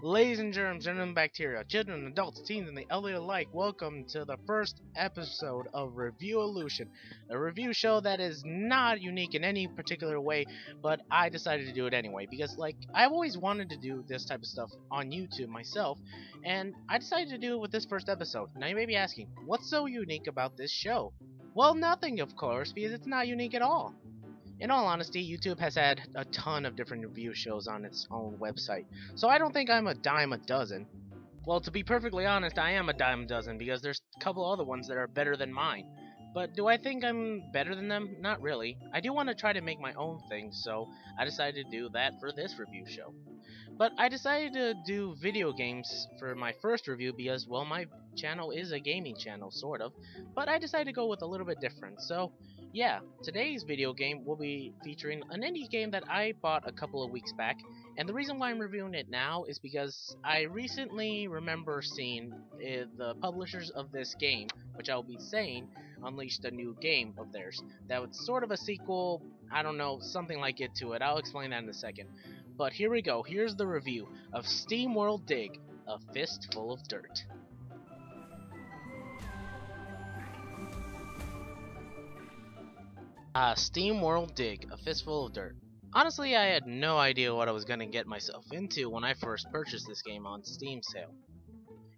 Ladies and germs, gentlemen, bacteria, children, adults, teens, and the elderly alike, welcome to the first episode of Review-O-Lution, a review show that is not unique in any particular way, but I decided to do it anyway, because, I've always wanted to do this type of stuff on YouTube myself, and I decided to do it with this first episode. Now you may be asking, what's so unique about this show? Well, nothing, of course, because it's not unique at all. In all honesty, YouTube has had a ton of different review shows on its own website, so I don't think I'm a dime a dozen. Well, to be perfectly honest, I am a dime a dozen because there's a couple other ones that are better than mine. But do I think I'm better than them? Not really. I do want to try to make my own thing, so I decided to do that for this review show. But I decided to do video games for my first review because, well, my channel is a gaming channel, sort of, but I decided to go with a little bit different, so yeah, today's video game will be featuring an indie game that I bought a couple of weeks back, and the reason why I'm reviewing it now is because I recently remember seeing the publishers of this game, which I'll be saying, unleashed a new game of theirs. That was sort of a sequel, I don't know, something like it to it. I'll explain that in a second. But here we go, here's the review of SteamWorld Dig, A Fistful of Dirt. SteamWorld Dig, A Fistful of Dirt. Honestly, I had no idea what I was going to get myself into when I first purchased this game on Steam sale.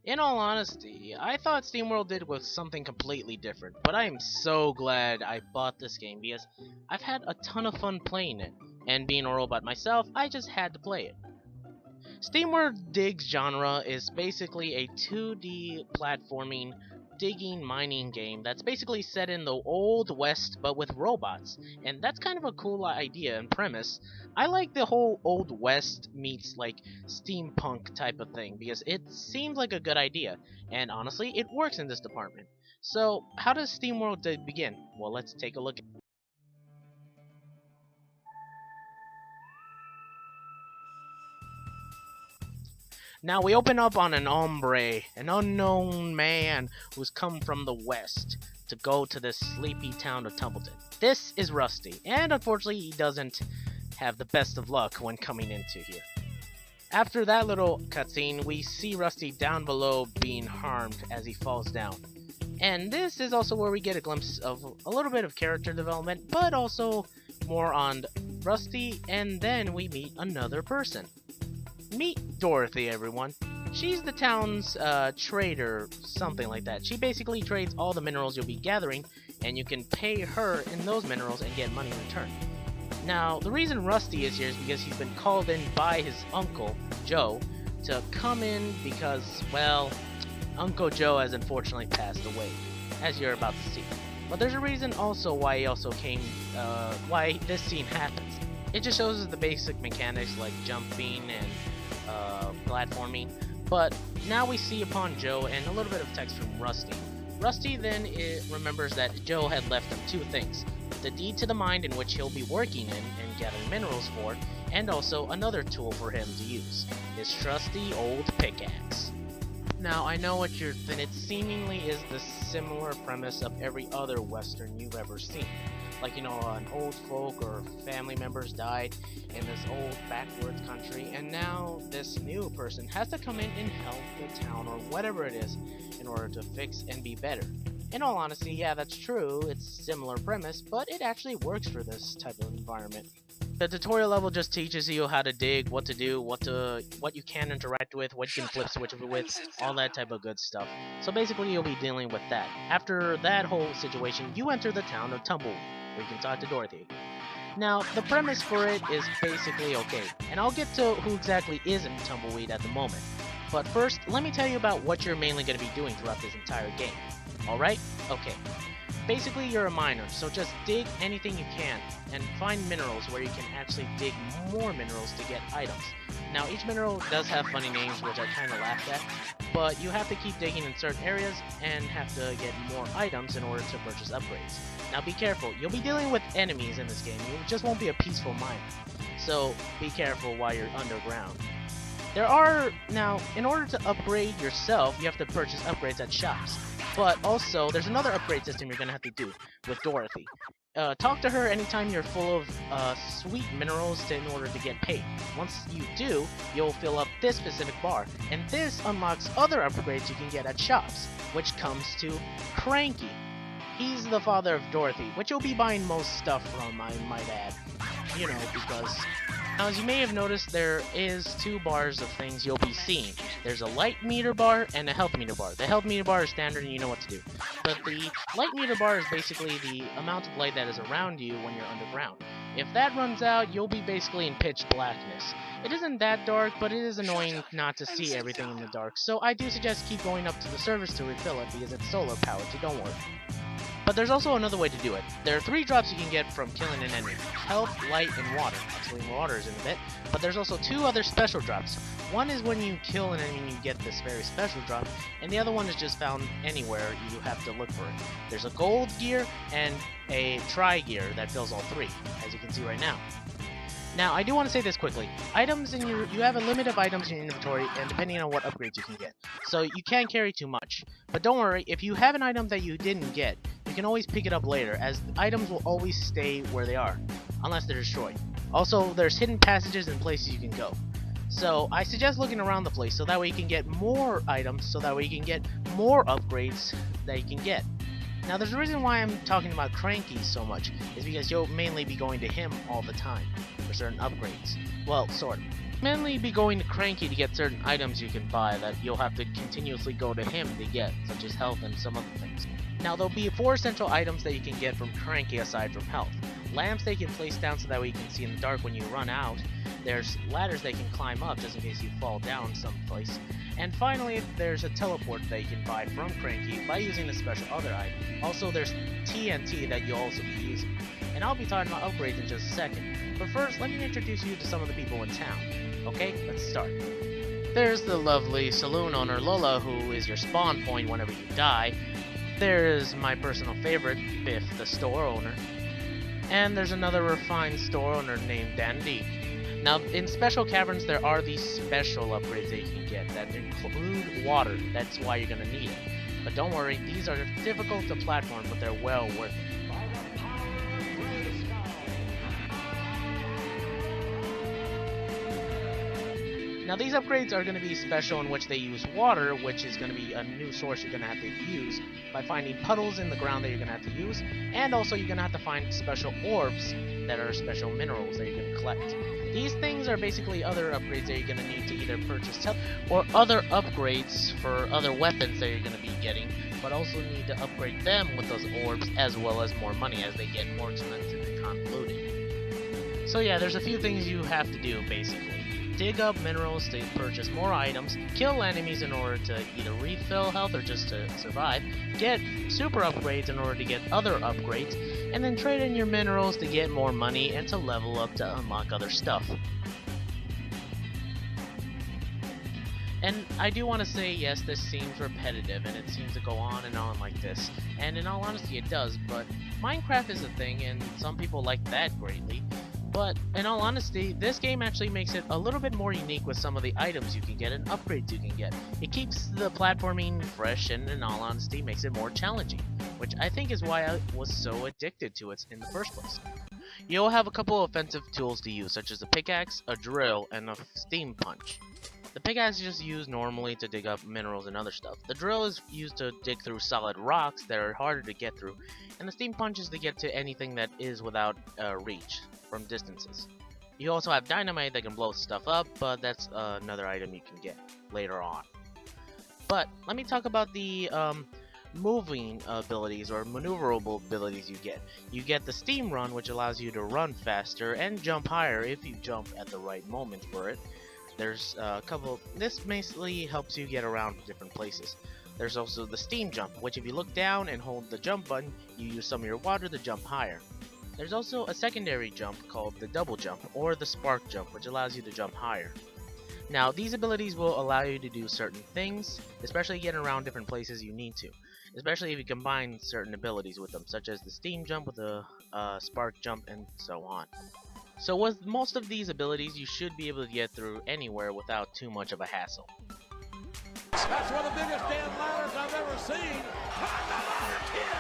In all honesty, I thought SteamWorld Dig was something completely different, but I am so glad I bought this game because I've had a ton of fun playing it, and being a robot myself, I just had to play it. SteamWorld Dig's genre is basically a 2D platforming digging mining game that's basically set in the Old West but with robots, and that's kind of a cool idea and premise. I like the whole Old West meets steampunk type of thing because it seems like a good idea, and honestly it works in this department. So how does SteamWorld Dig begin? Well, let's take a look. Now we open up on an hombre, an unknown man who's come from the west to go to this sleepy town of Tumbleton. This is Rusty, and unfortunately he doesn't have the best of luck when coming into here. After that little cutscene, we see Rusty down below being harmed as he falls down. And this is also where we get a glimpse of a little bit of character development, but also more on Rusty, and then we meet another person. Meet Dorothy, everyone. She's the town's trader, something like that. She basically trades all the minerals you'll be gathering, and you can pay her in those minerals and get money in return. Now, the reason Rusty is here is because he's been called in by his uncle, Joe, to come in because, well, Uncle Joe has unfortunately passed away, as you're about to see. But there's a reason also why he also came, why this scene happens. It just shows us the basic mechanics like jumping and platforming, but now we see upon Joe and a little bit of text from Rusty. Rusty then remembers that Joe had left him two things: the deed to the mine in which he'll be working in and gathering minerals for, and also another tool for him to use, his trusty old pickaxe. Now I know what you're thinking, it seemingly is the similar premise of every other western you've ever seen. An old folk or family members died in this old backwoods country, and now this new person has to come in and help the town or whatever it is in order to fix and be better. In all honesty, yeah, that's true, it's a similar premise, but it actually works for this type of environment. The tutorial level just teaches you how to dig, what to do, what you can interact with, what you can flip switch with, all that type of good stuff. So basically you'll be dealing with that. After that whole situation, you enter the town of Tumbleweed, where you can talk to Dorothy. Now, the premise for it is basically okay, and I'll get to who exactly is in Tumbleweed at the moment. But first, let me tell you about what you're mainly going to be doing throughout this entire game. Alright? Okay. Basically, you're a miner, so just dig anything you can, and find minerals where you can actually dig more minerals to get items. Now, each mineral does have funny names, which I kind of laughed at, but you have to keep digging in certain areas and have to get more items in order to purchase upgrades. Now be careful, you'll be dealing with enemies in this game, you just won't be a peaceful miner, so be careful while you're underground. Now, in order to upgrade yourself, you have to purchase upgrades at shops. But also, there's another upgrade system you're going to have to do with Dorothy. talk to her anytime you're full of sweet minerals in order to get paid. Once you do, you'll fill up this specific bar, and this unlocks other upgrades you can get at shops, which comes to Cranky. He's the father of Dorothy, which you'll be buying most stuff from, I might add. You know, because... Now, as you may have noticed, there is 2 bars of things you'll be seeing. There's a light meter bar and a health meter bar. The health meter bar is standard and you know what to do. But the light meter bar is basically the amount of light that is around you when you're underground. If that runs out, you'll be basically in pitch blackness. It isn't that dark, but it is annoying not to see everything in the dark, so I do suggest keep going up to the surface to refill it because it's solar powered, so don't worry. But there's also another way to do it. There are 3 drops you can get from killing an enemy: health, light, and water. Actually, water is in a bit. But there's also 2 other special drops. One is when you kill an enemy, you get this very special drop, and the other one is just found anywhere. You have to look for it. There's a gold gear and a tri-gear that fills all 3, as you can see right now. Now, I do want to say this quickly. Items in you have a limit of items in your inventory, and depending on what upgrades you can get. So you can't carry too much. But don't worry, if you have an item that you didn't get, you can always pick it up later, as items will always stay where they are, unless they're destroyed. Also, there's hidden passages and places you can go. So I suggest looking around the place, so that way you can get more items, so that way you can get more upgrades that you can get. Now, there's a reason why I'm talking about Cranky so much, is because you'll mainly be going to him all the time for certain upgrades. Well, sort of. Mainly be going to Cranky to get certain items you can buy that you'll have to continuously go to him to get, such as health and some other things. Now, there'll be 4 essential items that you can get from Cranky aside from health. Lamps they can place down so that way you can see in the dark when you run out. There's ladders they can climb up just in case you fall down someplace. And finally, there's a teleport that you can buy from Cranky by using a special other item. Also, there's TNT that you'll also be using. And I'll be talking about upgrades in just a second. But first, let me introduce you to some of the people in town. Okay, let's start. There's the lovely saloon owner Lola, who is your spawn point whenever you die. There's my personal favorite, Biff, the store owner. And there's another refined store owner named Dandy. Now, in special caverns, there are these special upgrades that you can get that include water. That's why you're going to need it. But don't worry, these are difficult to platform, but they're well worth it. Now, these upgrades are going to be special in which they use water, which is going to be a new source you're going to have to use by finding puddles in the ground that you're going to have to use, and also you're going to have to find special orbs that are special minerals that you're going to collect. These things are basically other upgrades that you're going to need to either purchase or other upgrades for other weapons that you're going to be getting, but also need to upgrade them with those orbs as well as more money as they get more expensive and convoluted. So yeah, there's a few things you have to do basically. Dig up minerals to purchase more items, kill enemies in order to either refill health or just to survive, get super upgrades in order to get other upgrades, and then trade in your minerals to get more money and to level up to unlock other stuff. And I do want to say, yes, this seems repetitive and it seems to go on and on like this, and in all honesty it does, but Minecraft is a thing and some people like that greatly. But, in all honesty, this game actually makes it a little bit more unique with some of the items you can get and upgrades you can get. It keeps the platforming fresh and, in all honesty, makes it more challenging, which I think is why I was so addicted to it in the first place. You'll have a couple of offensive tools to use, such as a pickaxe, a drill, and a steam punch. The pickaxe is just used normally to dig up minerals and other stuff. The drill is used to dig through solid rocks that are harder to get through, and the steam punch is to get to anything that is without reach from distances. You also have dynamite that can blow stuff up, but that's another item you can get later on. But let me talk about the moving abilities or maneuverable abilities you get. You get the steam run, which allows you to run faster and jump higher if you jump at the right moment for it. There's a couple. This basically helps you get around different places. There's also the steam jump, which if you look down and hold the jump button, you use some of your water to jump higher. There's also a secondary jump called the double jump or the spark jump, which allows you to jump higher. Now, these abilities will allow you to do certain things, especially getting around different places you need to, especially if you combine certain abilities with them, such as the steam jump with the spark jump and so on. So with most of these abilities, you should be able to get through anywhere without too much of a hassle. That's one of the biggest damn ladders I've ever seen. Climb the ladder, kid!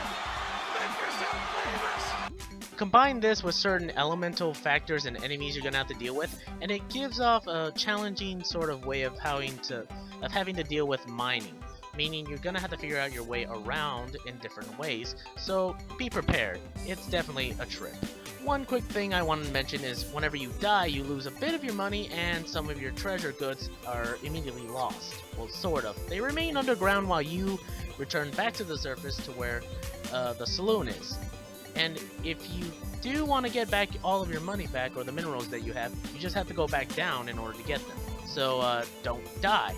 Make yourself famous! Combine this with certain elemental factors and enemies you're gonna have to deal with, and it gives off a challenging sort of way of having to deal with mining. Meaning you're gonna have to figure out your way around in different ways, so be prepared. It's definitely a trip. One quick thing I want to mention is whenever you die, you lose a bit of your money and some of your treasure goods are immediately lost. Well, sort of. They remain underground while you return back to the surface to where the saloon is. And if you do want to get back all of your money back or the minerals that you have, you just have to go back down in order to get them. So don't die.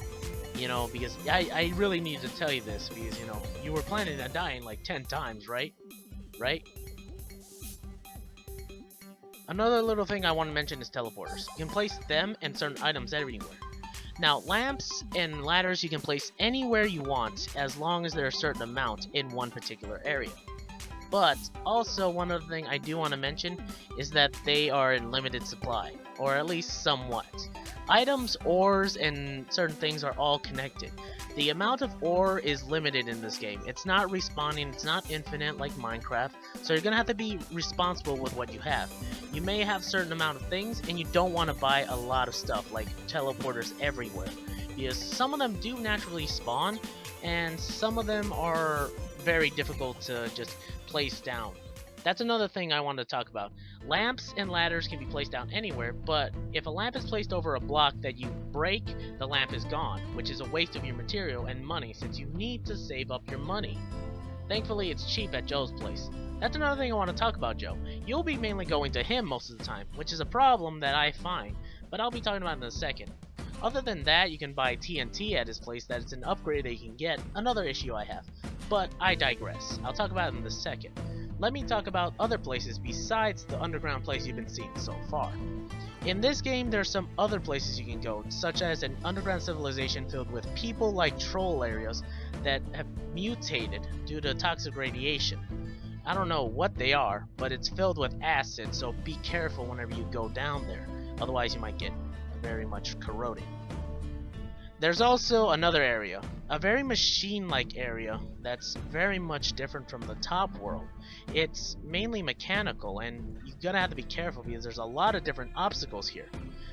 You know, because I really need to tell you this, because, you know, you were planning on dying like 10 times, right? Right? Another little thing I want to mention is teleporters. You can place them and certain items everywhere. Now, lamps and ladders you can place anywhere you want, as long as there are a certain amount in one particular area. But, also, one other thing I do want to mention is that they are in limited supply, or at least somewhat. Items, ores, and certain things are all connected. The amount of ore is limited in this game. It's not respawning, it's not infinite like Minecraft, so you're gonna have to be responsible with what you have. You may have a certain amount of things, and you don't want to buy a lot of stuff, like teleporters everywhere, because some of them do naturally spawn, and some of them are very difficult to just place down. That's another thing I wanted to talk about. Lamps and ladders can be placed down anywhere, but if a lamp is placed over a block that you break, the lamp is gone, which is a waste of your material and money since you need to save up your money. Thankfully, it's cheap at Joe's place. That's another thing I want to talk about Joe. You'll be mainly going to him most of the time, which is a problem that I find, but I'll be talking about it in a second. Other than that, you can buy TNT at his place, that it's an upgrade that you can get, another issue I have. But I digress. I'll talk about it in a second. Let me talk about other places besides the underground place you've been seeing so far. In this game, there are some other places you can go, such as an underground civilization filled with people like troll areas that have mutated due to toxic radiation. I don't know what they are, but it's filled with acid, so be careful whenever you go down there, otherwise you might get very much corroded. There's also another area, a very machine-like area that's very much different from the top world. It's mainly mechanical, and you're gonna have to be careful because there's a lot of different obstacles here,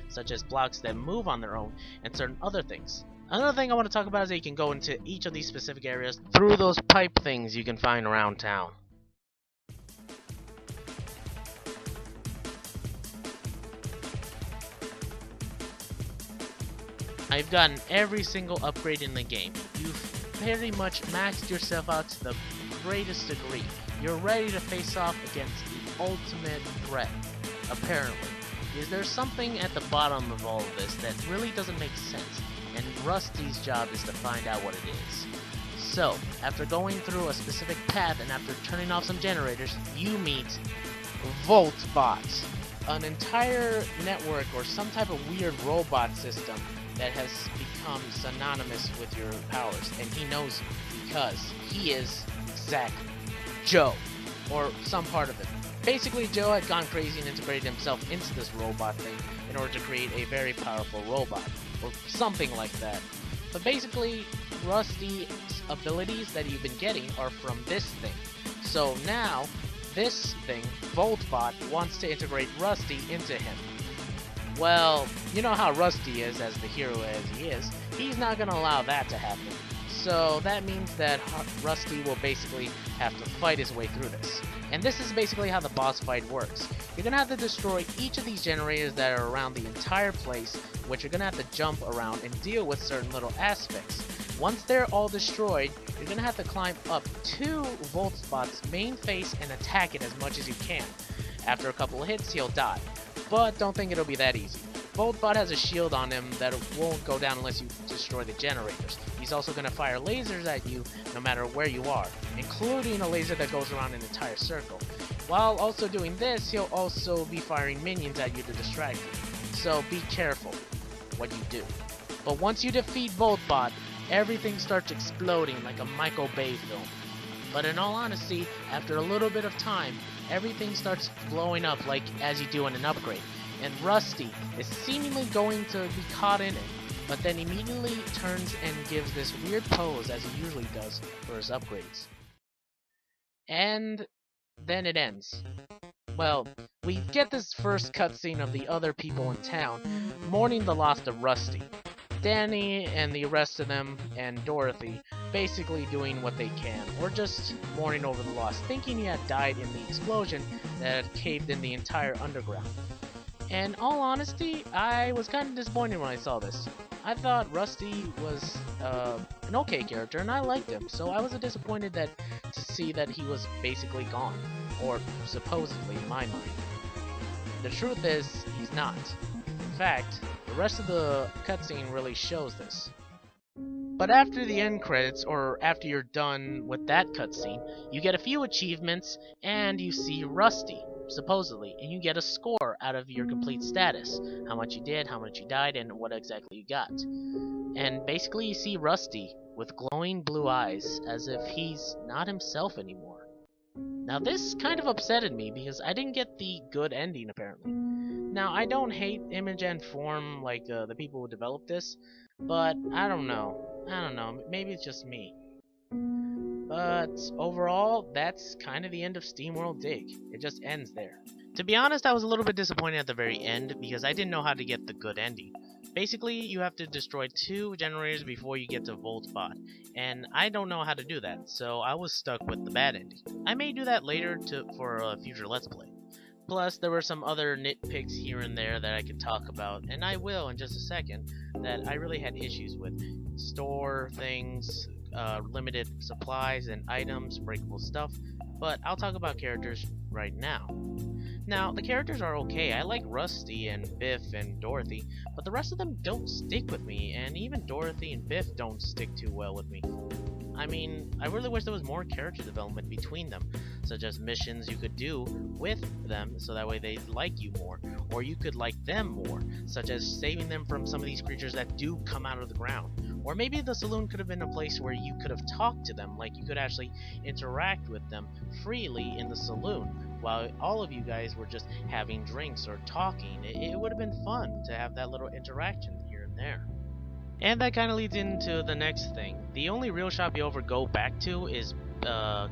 such as blocks that move on their own and certain other things. Another thing I want to talk about is that you can go into each of these specific areas through those pipe things you can find around town. I've gotten every single upgrade in the game. You've very much maxed yourself out to the greatest degree. You're ready to face off against the ultimate threat, apparently. Because there's something at the bottom of all of this that really doesn't make sense, and Rusty's job is to find out what it is. So, after going through a specific path and after turning off some generators, you meet Voltbot, an entire network or some type of weird robot system that has become synonymous with your powers, and he knows because he is exactly Joe, or some part of it. Basically, Joe had gone crazy and integrated himself into this robot thing in order to create a very powerful robot, or something like that. But basically, Rusty's abilities that you've been getting are from this thing. So now, this thing, Voltbot, wants to integrate Rusty into him. Well, you know how Rusty is, as the hero as he is, he's not going to allow that to happen. So that means that Rusty will basically have to fight his way through this. And this is basically how the boss fight works. You're going to have to destroy each of these generators that are around the entire place, which you're going to have to jump around and deal with certain little aspects. Once they're all destroyed, you're going to have to climb up to Voltbot's main face and attack it as much as you can. After a couple of hits, he'll die. But don't think it'll be that easy. Voltbot has a shield on him that won't go down unless you destroy the generators. He's also going to fire lasers at you no matter where you are, including a laser that goes around an entire circle. While also doing this, he'll also be firing minions at you to distract you. So be careful what you do. But once you defeat Voltbot, everything starts exploding like a Michael Bay film. But in all honesty, after a little bit of time, everything starts blowing up like as you do in an upgrade. And Rusty is seemingly going to be caught in it, but then immediately turns and gives this weird pose as he usually does for his upgrades. And then it ends. Well, we get this first cutscene of the other people in town mourning the loss of Rusty. Danny and the rest of them, and Dorothy, basically doing what they can, or just mourning over the loss, thinking he had died in the explosion that had caved in the entire underground. And in all honesty, I was kind of disappointed when I saw this. I thought Rusty was an okay character, and I liked him, so I was disappointed to see that he was basically gone, or supposedly in my mind. The truth is, he's not. In fact, the rest of the cutscene really shows this. But after the end credits, or after you're done with that cutscene, you get a few achievements, and you see Rusty, supposedly, and you get a score out of your complete status. How much you did, how much you died, and what exactly you got. And basically you see Rusty with glowing blue eyes, as if he's not himself anymore. Now this kind of upsetted me, because I didn't get the good ending, apparently. Now, I don't hate Image and Form like the people who developed this, but I don't know, maybe it's just me. But overall, that's kind of the end of SteamWorld Dig. It just ends there. To be honest, I was a little bit disappointed at the very end because I didn't know how to get the good ending. Basically, you have to destroy 2 generators before you get to Voltbot, and I don't know how to do that, so I was stuck with the bad ending. I may do that later for a future Let's Play. Plus, there were some other nitpicks here and there that I could talk about, and I will in just a second, that I really had issues with. Store things, limited supplies and items, breakable stuff, but I'll talk about characters right now. Now, the characters are okay. I like Rusty and Biff and Dorothy, but the rest of them don't stick with me, and even Dorothy and Biff don't stick too well with me. I mean, I really wish there was more character development between them, such as missions you could do with them so that way they'd like you more, or you could like them more, such as saving them from some of these creatures that do come out of the ground. Or maybe the saloon could have been a place where you could have talked to them, like you could actually interact with them freely in the saloon, while all of you guys were just having drinks or talking. It would have been fun to have that little interaction here and there. And that kind of leads into the next thing. The only real shop you ever go back to is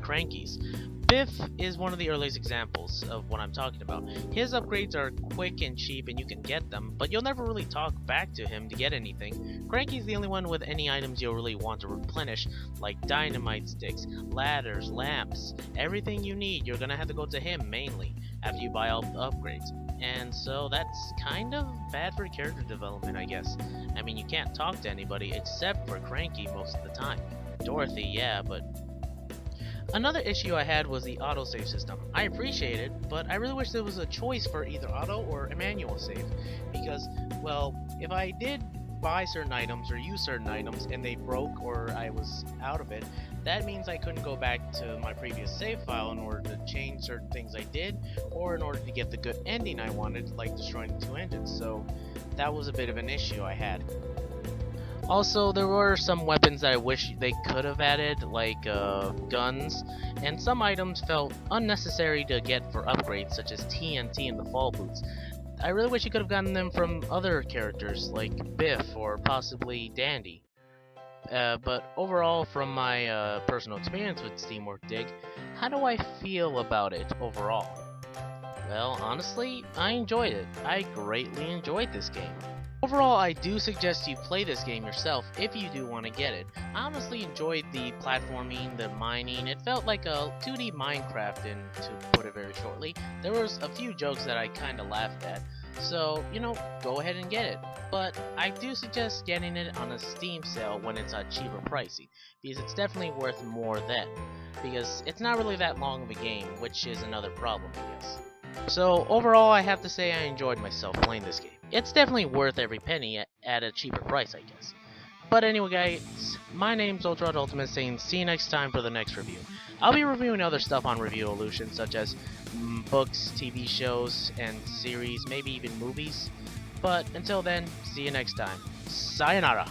Cranky's. Biff is one of the earliest examples of what I'm talking about. His upgrades are quick and cheap and you can get them, but you'll never really talk back to him to get anything. Cranky's the only one with any items you'll really want to replenish, like dynamite sticks, ladders, lamps. Everything you need, you're gonna have to go to him mainly after you buy all the upgrades. And so that's kind of bad for character development, I guess. I mean, you can't talk to anybody except for Cranky most of the time. Dorothy, yeah, but... Another issue I had was the autosave system. I appreciate it, but I really wish there was a choice for either auto or a manual save. Because, well, if I did buy certain items or use certain items and they broke or I was out of it, that means I couldn't go back to my previous save file in order to change certain things I did, or in order to get the good ending I wanted, like destroying the 2 engines. So that was a bit of an issue I had. Also, there were some weapons that I wish they could have added, like guns, and some items felt unnecessary to get for upgrades, such as TNT and the fall boots. I really wish you could have gotten them from other characters, like Biff or possibly Dandy. But overall, from my personal experience with SteamWorld Dig, how do I feel about it overall? Well, honestly, I enjoyed it. I greatly enjoyed this game. Overall, I do suggest you play this game yourself if you do want to get it. I honestly enjoyed the platforming, the mining. It felt like a 2D Minecraft, and to put it very shortly, there was a few jokes that I kind of laughed at. So, you know, go ahead and get it. But I do suggest getting it on a Steam sale when it's a cheaper pricey, because it's definitely worth more then. Because it's not really that long of a game, which is another problem, I guess. So overall, I have to say I enjoyed myself playing this game. It's definitely worth every penny at a cheaper price, I guess. But anyway guys, my name's Ultra Ultimate saying see you next time for the next review. I'll be reviewing other stuff on Review-O-Lution, such as books, TV shows, and series, maybe even movies. But until then, see you next time. Sayonara!